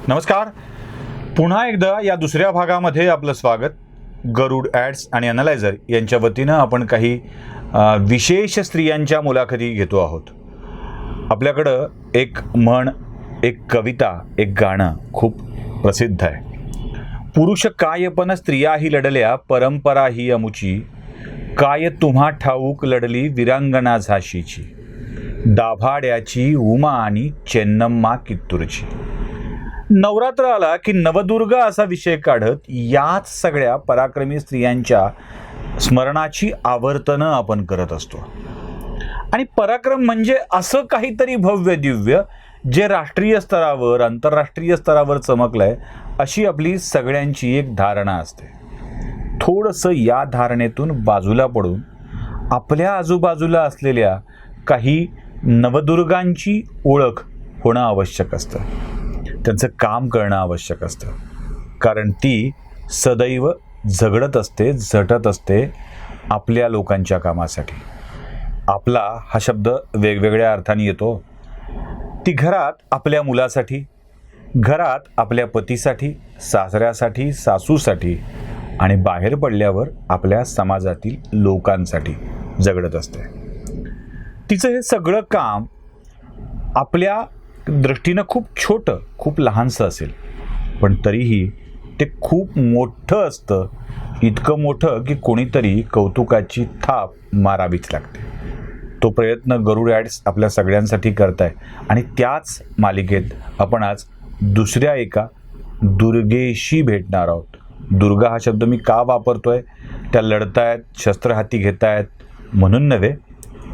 नमस्कार. पुन्हा एकदा या दुसऱ्या भागामध्ये आपलं स्वागत. गरुड ॲड्स आणि ॲनालायझर यांच्या वतीनं आपण काही विशेष स्त्रियांच्या मुलाखती घेतो आहोत. आपल्याकडं एक म्हण, एक कविता, एक गाणं खूप प्रसिद्ध आहे. पुरुष काय पण स्त्रियाही लढल्या, परंपरा ही अमुची, काय तुम्हा ठाऊक लढली वीरांगना झाशीची, दाभाड्याची उमा आणि चेन्नम्मा कित्तूरची. नवरात्र आला की नवदुर्गा असा विषय काढत याच सगळ्या पराक्रमी स्त्रियांच्या स्मरणाची आवर्तनं आपण करत असतो. आणि पराक्रम म्हणजे असं काहीतरी भव्य दिव्य जे राष्ट्रीय स्तरावर, आंतरराष्ट्रीय स्तरावर चमकलंय, अशी आपली सगळ्यांची एक धारणा असते. थोडंसं या धारणेतून बाजूला पडून आपल्या आजूबाजूला असलेल्या काही नवदुर्गांची ओळख होणं आवश्यक असतं. त्यांचं काम करणं आवश्यक असतं, कारण ती सदैव झगडत असते, झटत असते आपल्या लोकांच्या कामासाठी. आपला हा शब्द वेगवेगळ्या अर्थाने येतो. ती घरात आपल्या मुलासाठी, घरात आपल्या पतीसाठी, सासऱ्यासाठी, सासूसाठी आणि बाहेर पडल्यावर आपल्या समाजातील लोकांसाठी झगडत असते. तिचं हे सगळं काम आपल्या दृष्टीनं खूप छोटं, खूप लहानसं असेल, पण तरीही ते खूप मोठं असतं. इतकं मोठं की कोणीतरी कौतुकाची थाप मारावीच लागते. तो प्रयत्न गरुड ॲड्स आपल्या सगळ्यांसाठी करताय. आणि त्याच मालिकेत आपण आज दुसऱ्या एका दुर्गेशी भेटणार आहोत. दुर्गा हा शब्द मी का वापरतोय? त्या लढतायत, शस्त्र हाती घेतायत म्हणून नव्हे,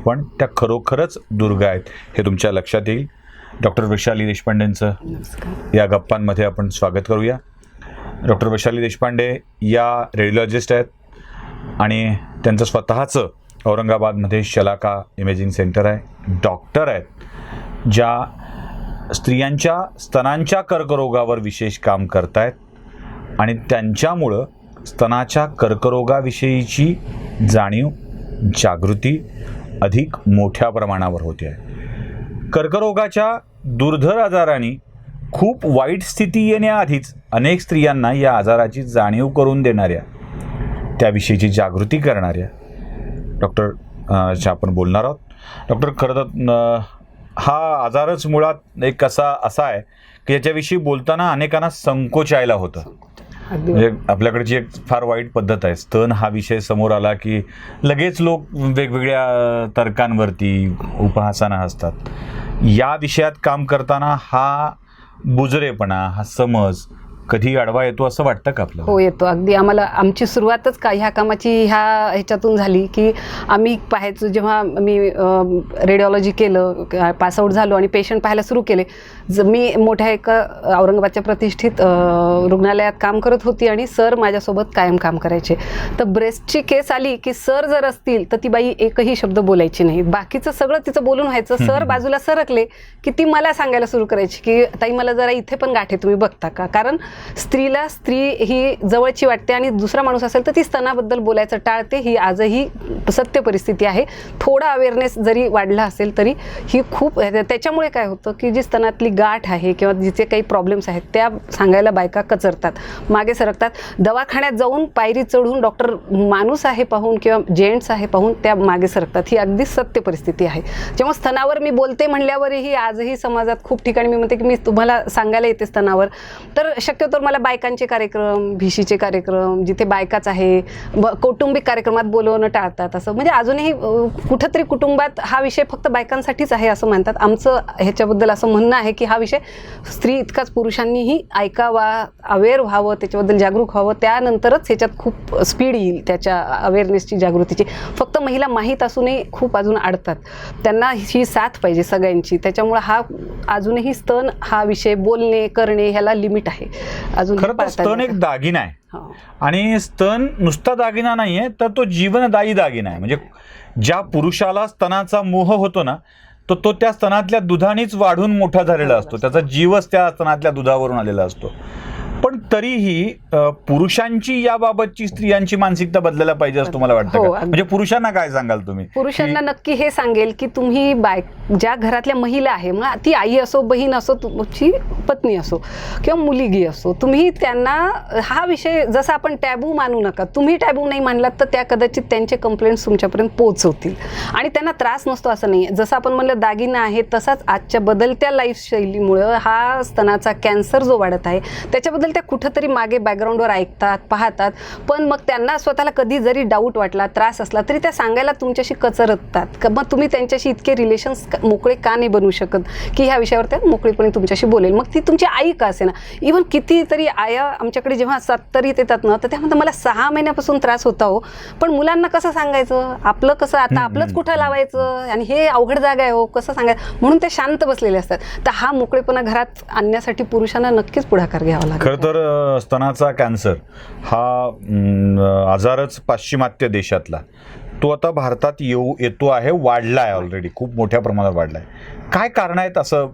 पण त्या खरोखरच दुर्गा आहेत हे तुमच्या लक्षात येईल. डॉक्टर वैशाली देशपांडेंचं या गप्पांमध्ये आपण स्वागत करूया. डॉक्टर वैशाली देशपांडे या रेडिओलॉजिस्ट आहेत आणि त्यांचं स्वतःचं औरंगाबादमध्ये शलाका इमेजिंग सेंटर आहे. डॉक्टर आहेत, ज्या स्त्रियांच्या स्तनांच्या कर्करोगावर विशेष काम करत आहेत आणि त्यांच्यामुळं स्तनाच्या कर्करोगाविषयीची जाणीव, जागृती अधिक मोठ्या प्रमाणावर होते आहे. कर्करोगाच्या दुर्धर आजाराने खूप वाईट स्थिती येण्याआधीच अनेक स्त्रियांना या आजाराची जाणीव करून देणाऱ्या, त्याविषयीची जागृती करणाऱ्या डॉक्टरच्या आपण बोलणार आहोत. डॉक्टर, खरं तर हा आजारच मुळात एक असा आहे की याच्याविषयी बोलताना अनेकांना संकोच यायला होतं. म्हणजे आपल्याकडची एक फार वाईट पद्धत आहे. स्तन हा विषय समोर आला की लगेच लोक वेगवेगळ्या तर्कांवरती, उपहासाना हसतात. या विषयात काम करताना हा बुजरेपणा, हा समज कधी अडवा येतो असं वाटतं का आपल्याला? हो, येतो. अगदी आम्हाला आमची सुरुवातच ह्या कामाची ह्याच्यातून झाली की आम्ही पाहायचो. जेव्हा मी रेडिओलॉजी केलं, पासआउट झालो आणि पेशंट पाहायला सुरू केले. मी मोठ्या एका औरंगाबादच्या प्रतिष्ठित रुग्णालयात काम करत होती आणि सर माझ्यासोबत कायम काम करायचे. तर ब्रेस्टची केस आली की सर जर असतील तर ती बाई एकही शब्द बोलायची नाही. बाकीचं सगळं तिचं बोलून व्हायचं. सर बाजूला सरकले की ती मला सांगायला सुरू करायची की ताई, मला जरा इथे पण गाठ आहे, तुम्ही बघता का? कारण स्त्रीला स्त्री ही जवळची वाटते आणि दुसरा माणूस असेल तर ती स्तनाबद्दल बोलायचं टाळते. ही आजही सत्य परिस्थिती आहे. थोडा अवेअरनेस जरी वाढला असेल तरी ही खूप, त्याच्यामुळे काय होतं की जी स्तनातली गाठ आहे किंवा जिचे काही प्रॉब्लेम्स आहेत त्या सांगायला बायका कचरतात, मागे सरकतात. दवाखान्यात जाऊन पायरी चढून डॉक्टर माणूस आहे पाहून किंवा जेंट्स आहे पाहून त्या मागे सरकतात. ही अगदी सत्य परिस्थिती आहे. जेव्हा स्तनावर मी बोलते म्हणल्यावरही आजही समाजात खूप ठिकाणी मी म्हणते की मी तुम्हाला सांगायला येते स्तनावर. तर शक्यतो मला बायकांचे कार्यक्रम, भिशीचे कार्यक्रम, जिथे बायकाच आहे, कौटुंबिक कार्यक्रमात बोलवणं टाळतात. असं म्हणजे अजूनही कुठंतरी कुटुंबात हा विषय फक्त बायकांसाठीच आहे असं म्हणतात. आमचं ह्याच्याबद्दल असं म्हणणं आहे की हा विषय स्त्री इतकाच पुरुषांनीही ऐकावा, अवेअर व्हावं, त्याच्याबद्दल जागरूक व्हावं. त्यानंतरच ह्याच्यात खूप स्पीड येईल त्याच्या अवेअरनेसची, जागृतीची. फक्त महिला माहीत असूनही खूप अजून अडतात. त्यांना ही साथ पाहिजे सगळ्यांची. त्याच्यामुळं हा अजूनही स्तन हा विषय बोलणे, करणे ह्याला लिमिट आहे. अजून खरं तर स्तन एक दागिना आहे आणि स्तन नुसता दागिना नाहीये, तर तो जीवनदायी दागिना आहे. म्हणजे ज्या पुरुषाला स्तनाचा मोह होतो ना, तो त्या स्तनातल्या दुधानेच वाढून मोठा झालेला असतो. त्याचा जीवच त्या स्तनातल्या दुधावरून आलेला असतो. पण तरीही पुरुषांची याबाबतची स्त्रियांची मानसिकता बदलायला पाहिजे असं तुम्हाला वाटतं हो, का? अगदी. म्हणजे पुरुषांना काय सांगाल तुम्ही? पुरुषांना नक्की हे सांगेल की तुम्ही ज्या घरातल्या महिला आहे, मग ती आई असो, बहीण असो, तुमची पत्नी असो किंवा मुलगी असो, तुम्ही त्यांना हा विषय जसा आपण टॅबू मानू नका. तुम्ही टॅबू नाही मानलात तर त्या कदाचित त्यांचे कंप्लेंट्स तुमच्यापर्यंत पोहोचवतील आणि त्यांना त्रास नसतो असं नाही. जसं आपण म्हणलं दागिना आहे, तसाच आजच्या बदलत्या लाईफशैलीमुळं हा स्तनाचा कॅन्सर जो वाढत आहे त्याच्याबद्दल त्या कुठंतरी मागे बॅकग्राऊंडवर ऐकतात, पाहतात, पण मग त्यांना स्वतःला कधी जरी डाऊट वाटला, त्रास असला तरी त्या सांगायला तुमच्याशी कचरतात. मग तुम्ही त्यांच्याशी इतके रिलेशन्स मोकळे का नाही बनवू शकत की ह्या विषयावर त्या मोकळेपणे तुमच्याशी बोलेल? मग ती तुमची आई का असे ना. इव्हन कितीतरी आया आमच्याकडे जेव्हा सत्तरीत येतात ना, तर त्या म्हणतात मला 6 महिन्यापासून त्रास होता हो, पण मुलांना कसं सांगायचं, आपलं कसं आता आपलंच कुठं लावायचं आणि हे अवघड जागा आहे हो, कसं सांगायचं, म्हणून ते शांत बसलेले असतात. तर हा मोकळेपणा घरात आणण्यासाठी पुरुषांना नक्कीच पुढाकार घ्यावा लागेल. खरं तर स्तनाचा कॅन्सर हा आजारच पाश्चिमात्य देशातला तो आता भारतात येतो आहे, वाढला आहे, ऑलरेडी खूप मोठ्या प्रमाणात वाढला आहे. काय कारण आहेत असं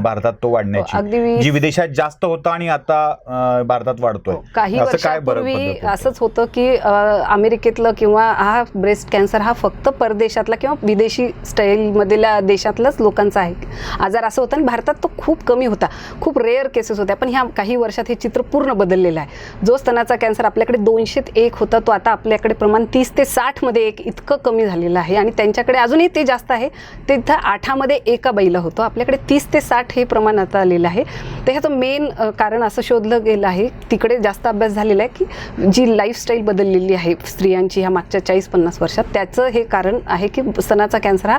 भारतात तो वाढण्याची, जी विदेशात जास्त होता आणि आता भारतात वाढतोय? काही असं काय वर्षापूर्वी असंच होतं की अमेरिकेतलं किंवा हा ब्रेस्ट कॅन्सर हा फक्त परदेशातला किंवा विदेशी स्टाईलमधल्या देशातलाच लोकांचा आहे आजार असं होतं आणि भारतात तो खूप कमी होता, खूप रेअर केसेस होत्या. पण ह्या काही वर्षात हे चित्र पूर्ण बदललेलं आहे. जो स्तनाचा कॅन्सर आपल्याकडे 201 होता तो आता आपल्याकडे प्रमाण 30 ते 60 मध्ये इतकं कमी झालेलं आहे आणि त्यांच्याकडे अजूनही ते जास्त आहे. ते इथं 8 मध्ये एका बाईला होतो, आपल्याकडे 30 ते 60 हे प्रमाण आता आलेलं आहे. तर ह्याचं मेन कारण असं शोधलं गेलं आहे, तिकडे जास्त अभ्यास झालेला आहे की जी लाईफस्टाईल बदललेली आहे स्त्रियांची ह्या मागच्या 40-50 वर्षात, त्याचं हे कारण आहे की स्तनाचा कॅन्सर हा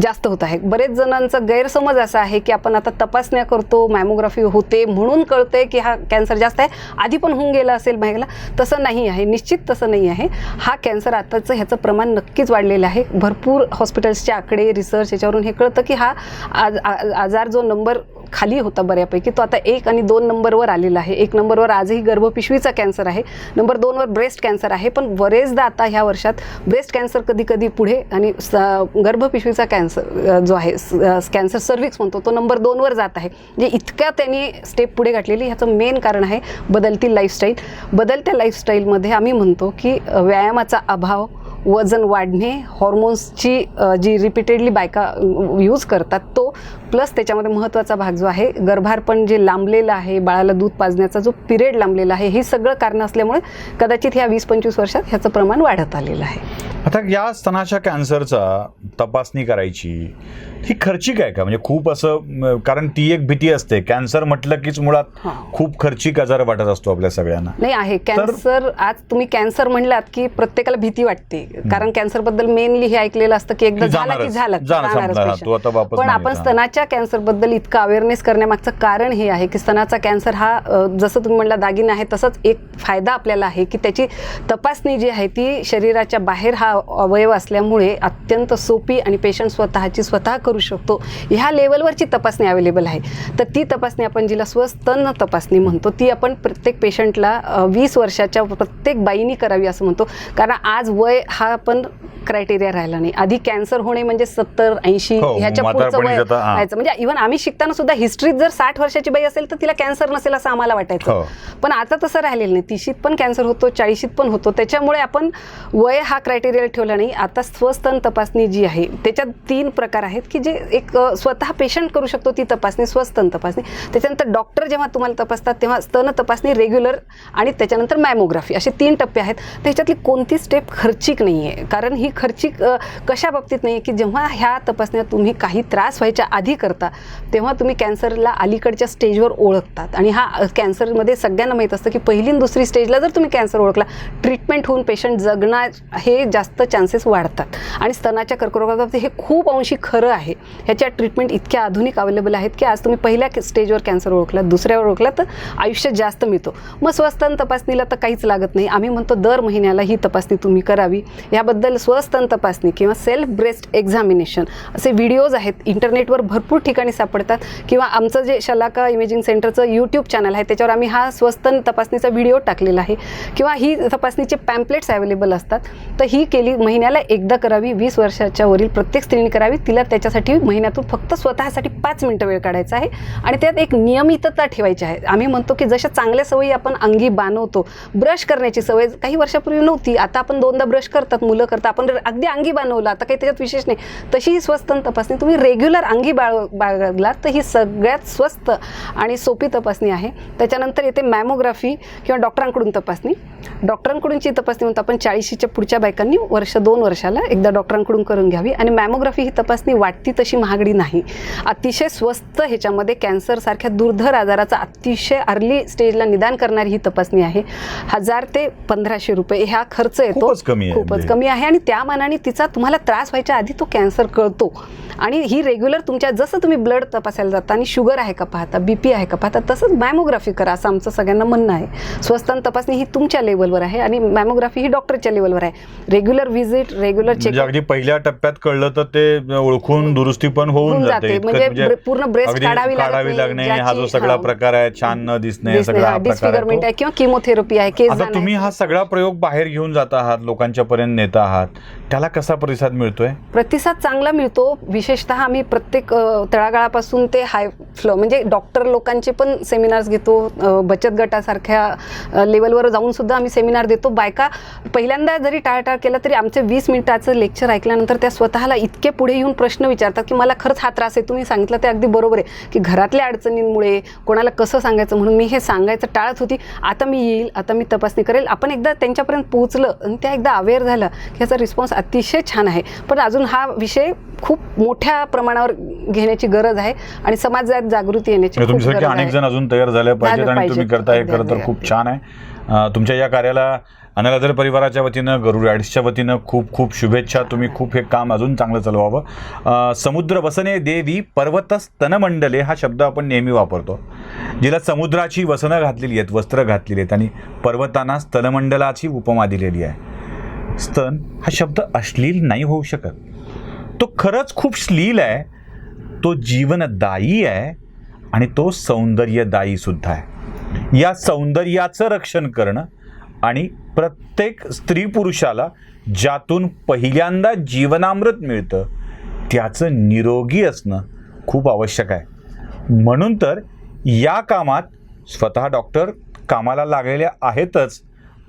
जास्त होत आहे. बरेच जणांचा गैरसमज असा आहे की आपण आता तपासण्या करतो, मॅमोग्राफी होते म्हणून कळतंय की हा कॅन्सर जास्त आहे, आधी पण होऊन गेला असेल महिला. तसं नाही आहे, निश्चित तसं नाही आहे. हा कॅन्सर आताचं ह्याचं प्रमाण नक्कीच वाढलेलं आहे. भरपूर हॉस्पिटल्सचे आकडे, रिसर्च याच्यावरून हे कळतं की हा आजार जो नंबर खाली होता बऱ्यापैकी तो आता 1 आणि 2 नंबरवर आलेला आहे. 1 नंबरवर आजही गर्भपिशवीचा कॅन्सर आहे, नंबर 2वर ब्रेस्ट कॅन्सर आहे. पण बरेचदा आता ह्या वर्षात ब्रेस्ट कॅन्सर कधी कधी पुढे आणि गर्भपिशवीचा कॅन्सर जो आहे कॅन्सर सर्व्हिक्स म्हणतो तो नंबर 2वर जात आहे. म्हणजे इतक्या त्यांनी स्टेप पुढे गाठलेली. ह्याचं मेन कारण आहे बदलती लाईफस्टाईल. बदलत्या लाईफस्टाईलमध्ये आम्ही म्हणतो की व्यायामाचा अभाव, वजन वाढणे, हॉर्मोन्सची जी रिपीटेडली बायका यूज करतात तो, प्लस त्याच्यामध्ये महत्त्वाचा भाग जो आहे गर्भारपण जे लांबलेलं आहे, बाळाला दूध पाजण्याचा जो पिरियड लांबलेला आहे, हे सगळं कारण असल्यामुळे कदाचित ह्या 20-25 वर्षात ह्याचं प्रमाण वाढत आलेलं आहे. आता या स्तनाच्या कॅन्सरचा तपासणी करायची ही खर्चिक आहे का? म्हणजे खूप असं, कारण ती एक भीती असते, कॅन्सर म्हटलं कीच मुळात खूप खर्चिक आजार वाटत असतो आपल्या सगळ्यांना. नाही आहे कॅन्सर. आज तुम्ही कॅन्सर म्हणलात की प्रत्येकाला भीती वाटते, कारण कॅन्सर बद्दल मेनली हे ऐकलेलं असतं की एकदा झाला की झालं. पण आपण स्तनाच्या कॅन्सर बद्दल इतकं अवेअरनेस करण्यामागचं कारण हे आहे की स्तनाचा कॅन्सर हा जसं तुम्ही म्हणला दागिना आहे, तसंच एक फायदा आपल्याला आहे की त्याची तपासणी जी आहे ती शरीराच्या बाहेर हा अवयव असल्यामुळे अत्यंत सोपी आणि पेशंट स्वतः करू शकतो. ह्या लेवलवरची तपासणी अवेलेबल आहे. तर ती तपासणी आपण जिला स्वस्तन तपासणी म्हणतो ती आपण प्रत्येक पेशंटला 20 वर्षाच्या प्रत्येक बाईनी करावी असं म्हणतो, कारण आज वय हा पण क्रायटेरिया राहिला नाही. आधी कॅन्सर होणे म्हणजे 70-80 ह्याच्या पुढचं वय व्हायचं. म्हणजे इव्हन आम्ही शिकताना सुद्धा हिस्ट्रीत जर 60 वर्षाची बाई असेल तर तिला कॅन्सर नसेल असं आम्हाला वाटायचं. पण आता तसं राहिलेलं नाही. 30शीत पण कॅन्सर होतो, 40शीत पण होतो. त्याच्यामुळे आपण वय हा क्रायटेरिया ठेवला नाही. आता स्वस्तन तपासणी जी आहे त्याच्यात 3 प्रकार आहेत की जे एक स्वतः पेशंट करू शकतो ती तपासणी, स्वस्तन तपासणी. त्याच्यानंतर डॉक्टर जेव्हा तुम्हाला तपासतात तेव्हा स्तन तपासणी रेग्युलर आणि त्याच्यानंतर मॅमोग्राफी, असे 3 टप्पे आहेत. त्याच्यातली कोणती स्टेप खर्चिक नाही आहे, कारण ही खर्चिक कशा बाबतीत नाही की जेव्हा ह्या तपासण्या तुम्ही काही त्रास व्हायच्या आधी करता तेव्हा तुम्ही कॅन्सरला अलीकडच्या स्टेजवर ओळखतात. आणि हा कॅन्सरमध्ये सगळ्यांना माहीत असतं की पहिली आणि दुसरी स्टेजला जर तुम्ही कॅन्सर ओळखला, ट्रीटमेंट होऊन पेशंट जगणार हे जास्त चान्सेस वाढतात. आणि स्तनाच्या कर्करोगाबाबतीत हे खूप अंशी खरं आहे. ह्याच्या ट्रीटमेंट इतक्या आधुनिक अवेलेबल आहेत की आज तुम्ही पहिल्या स्टेजवर कॅन्सर ओळखला, दुसऱ्यावर ओळखला तर आयुष्य जास्त मिळतो. मग स्वस्तन तपासणीला तर काहीच लागत नाही. आम्ही म्हणतो दर महिन्याला ही तपासणी तुम्ही करावी. याबद्दल स्वस्तन तपासणी किंवा सेल्फ ब्रेस्ट एक्झामिनेशन असे व्हिडिओज आहेत, इंटरनेटवर भरपूर ठिकाणी सापडतात. किंवा आमचं जे शलाका इमेजिंग सेंटरचं यूट्यूब चॅनल आहे त्याच्यावर आम्ही हा स्वस्तन तपासणीचा व्हिडिओ टाकलेला आहे. किंवा ही तपासणीचे पॅम्पलेट्स अवेलेबल असतात. तर ही केली, महिन्याला एकदा करावी. 20 वर्षाच्या वरील प्रत्येक स्त्रीने करावी. तिला त्याच्यासाठी महिन्यातून फक्त स्वतःसाठी 5 मिनिटं वेळ काढायचा आहे आणि त्यात एक नियमितता ठेवायची आहे. आम्ही म्हणतो की जशा चांगल्या सवयी आपण अंगी बाणवतो, ब्रश करण्याची सवय काही वर्षापूर्वी नव्हती, आता आपण 2दा ब्रश करतात, मुलं करतात, आपण अगदी अंगी बाणवलं, आता काही त्याच्यात विशेष नाही. तशी ही स्वस्तन तपासणी तुम्ही रेग्युलर अंगी बाळगला तर ही सगळ्यात स्वस्त आणि सोपी तपासणी आहे. त्याच्यानंतर येते मॅमोग्राफी किंवा डॉक्टरांकडून तपासणी. डॉक्टरांकडूनची तपासणी म्हणतो आपण 40च्या पुढच्या बायकांनी 2 वर्षाला एकदा डॉक्टरांकडून करून घ्यावी. आणि मॅमोग्राफी ही तपासणी वाटती तशी महागडी नाही, अतिशय स्वस्त. ह्याच्यामध्ये कॅन्सरसारख्या दुर्धर आजाराचा अतिशय अर्ली स्टेजला निदान करणारी ही तपासणी आहे. 1000 ते 1500 रुपये ह्या खर्च येतो. खूपच कमी आहे आणि त्या मानाने तिचा तुम्हाला त्रास व्हायच्या आधी तो कॅन्सर कळतो. आणि ही रेग्युलर तुमच्या जसं तुम्ही ब्लड तपासायला जाता आणि शुगर आहे का पाहता, BP आहे का पाहता, तसंच मॅमोग्राफी करा असं आमचं सगळ्यांना म्हणणं आहे. स्वस्तन तपासणी ही तुमच्या लेवलवर आहे आणि मॅमोग्राफी ही डॉक्टरच्या लेवलवर आहे. Regular visit, regular check. अगदी पहिल्या टप्प्यात कळलं तर ते ओळखून दुरुस्ती पण होऊन जाते. म्हणजे पूर्ण ब्रेस्ट काढावी लागणे हा जो सगळा प्रकार आहे, छान न दिसणे, सगळा डिस्फिगरमेंट आहे किंवा किमोथेरपी आहे, केस आता तुम्ही हा सगळा प्रयोग बाहेर घेऊन जात आहात, लोकांच्या पर्यंत नेत आहात, त्याला कसा प्रतिसाद मिळतोय? प्रतिसाद चांगला मिळतो. विशेषतः आम्ही प्रत्येक तळागाळापासून ते हाय फ्लो म्हणजे डॉक्टर लोकांचे पण सेमिनार्स घेतो. बचत गटासारख्या लेवलवर जाऊन सुद्धा आम्ही सेमिनार देतो. बायका पहिल्यांदा जरी टाळटाळ केला तरी आमचे 20 मिनिटाचं लेक्चर ऐकल्यानंतर त्या स्वतःला इतके पुढे येऊन प्रश्न विचारतात की मला खरंच हा त्रास आहे. तुम्ही सांगितलं ते अगदी बरोबर आहे की घरातल्या अडचणींमुळे कोणाला कसं सांगायचं म्हणून मी हे सांगायचं टाळत होती. आता मी येईल, आता मी तपासणी करेल. आपण एकदा त्यांच्यापर्यंत पोहोचलं आणि त्या एकदा अवेअर झालं की ह्याचा रिस्पॉन्स अतिशय छान आहे. पण अजून हा विषय खूप मोठ्या प्रमाणावर घेण्याची गरज आहे आणि समाजात जागृती येण्याची खूप गरज आहे. अनेक जण अजून तयार झाले पाहिजेत आणि तुम्ही करताय, खरं तर खूप छान आहे. तुमच्या या कार्याला अनालायझर परिवाराच्या वतीनं, गरुड ॲड्सच्या वतीनं खूप खूप शुभेच्छा. तुम्ही खूप हे काम अजून चांगलं चालवावं. समुद्र वसने देवी पर्वत स्तनमंडले हा शब्द आपण नेहमी वापरतो. जिला समुद्राची वसनं घातलेली आहेत, वस्त्र घातलेली आहेत आणि पर्वतांना स्तनमंडलाची उपमा दिलेली आहे. स्तन हा शब्द अश्लील नाही होऊ शकत. तो खरंच खूप श्लील आहे, तो जीवनदायी आहे आणि तो सौंदर्यदायी सुद्धा आहे. या सौंदर्याचं रक्षण करणं आणि प्रत्येक स्त्री पुरुषाला ज्यातून पहिल्यांदा जीवनामृत मिळतं त्याचं निरोगी असणं खूप आवश्यक आहे. म्हणून तर या कामात स्वतः डॉक्टर कामाला लागलेले आहेतच,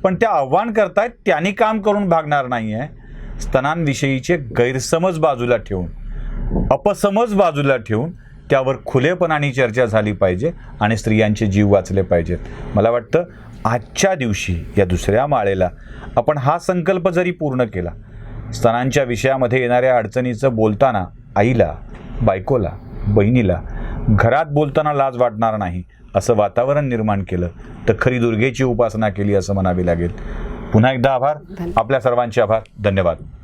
पण त्या आव्हान करतायत त्यांनी काम करून भागणार नाही आहे. स्तनांविषयीचे गैरसमज बाजूला ठेवून, अपसमज बाजूला ठेवून त्यावर खुलेपणाने चर्चा झाली पाहिजे आणि स्त्रियांचे जीव वाचले पाहिजेत. मला वाटतं आजच्या दिवशी या दुसऱ्या माळेला आपण हा संकल्प जरी पूर्ण केला, स्तनांच्या विषयामध्ये येणाऱ्या अडचणीचं बोलताना आईला, बायकोला, बहिणीला, घरात बोलताना लाज वाटणार नाही असं वातावरण निर्माण केलं तर खरी दुर्गेची उपासना केली असं म्हणावी लागेल. पुन्हा एकदा आभार, आपल्या सर्वांचे आभार, धन्यवाद.